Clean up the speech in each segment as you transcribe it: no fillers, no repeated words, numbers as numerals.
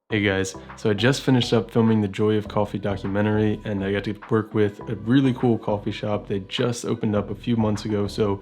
Hey guys, so I just finished up filming the Joy of Coffee documentary and I got to work with a really cool coffee shop. They just opened up a few months ago, so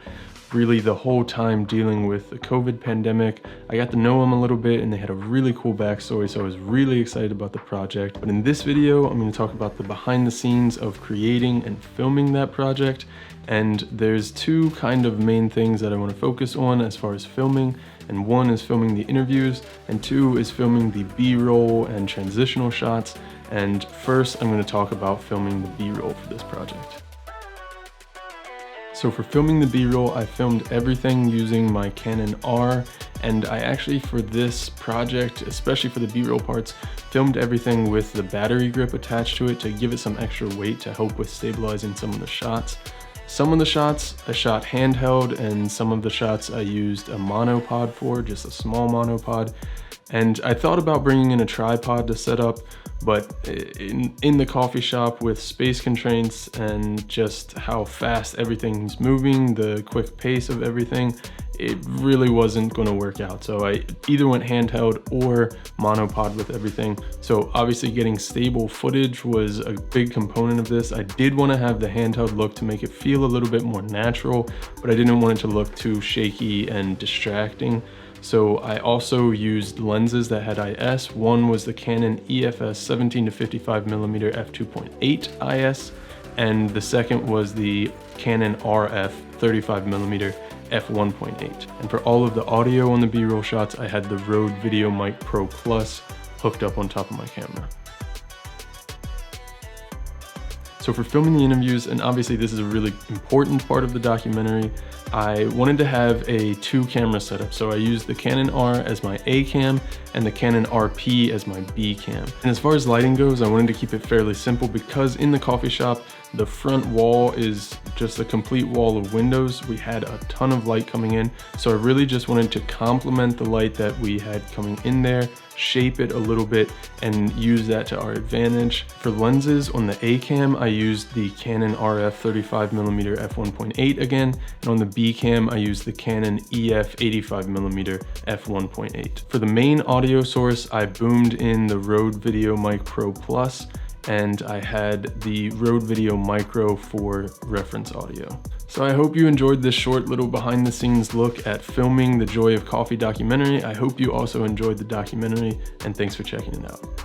really the whole time dealing with the COVID pandemic, I got to know them a little bit and they had a really cool backstory, so I was really excited about the project. But in this video, I'm going to talk about the behind the scenes of creating and filming that project. And there's two kind of main things that I want to focus on as far as filming. And one is filming the interviews, and two is filming the B-roll and transitional shots. And first, I'm going to talk about filming the B-roll for this project. So for filming the B-roll, I filmed everything using my Canon R, and I actually, for this project, especially for the B-roll parts, filmed everything with the battery grip attached to it to give it some extra weight to help with stabilizing some of the shots. Some of the shots I shot handheld, and some of the shots I used a monopod for, just a small monopod. And I thought about bringing in a tripod to set up, but in the coffee shop with space constraints and just how fast everything's moving, the quick pace of everything, it really wasn't going to work out. So I either went handheld or monopod with everything. So obviously getting stable footage was a big component of this. I did want to have the handheld look to make it feel a little bit more natural, but I didn't want it to look too shaky and distracting. So I also used lenses that had IS. One was the Canon EFS 17 to 55mm f2.8 IS, and the second was the Canon RF 35mm f1.8. And for all of the audio on the B-roll shots, I had the RØDE Video Mic Pro Plus hooked up on top of my camera. So for filming the interviews, and obviously this is a really important part of the documentary, I wanted to have a 2-camera setup. So I used the Canon R as my A cam and the Canon RP as my B cam. And as far as lighting goes, I wanted to keep it fairly simple because in the coffee shop, the front wall is just a complete wall of windows. We had a ton of light coming in, so I really just wanted to complement the light that we had coming in there, shape it a little bit, and use that to our advantage. For lenses on the A cam, I used the Canon RF 35mm f1.8 again, and on the B cam, I used the Canon EF 85mm f1.8. For the main audio source, I boomed in the RØDE Video Mic Pro Plus, and I had the RØDE Video Micro for reference audio. So I hope you enjoyed this short little behind the scenes look at filming the Joy of Coffee documentary. I hope you also enjoyed the documentary, and thanks for checking it out.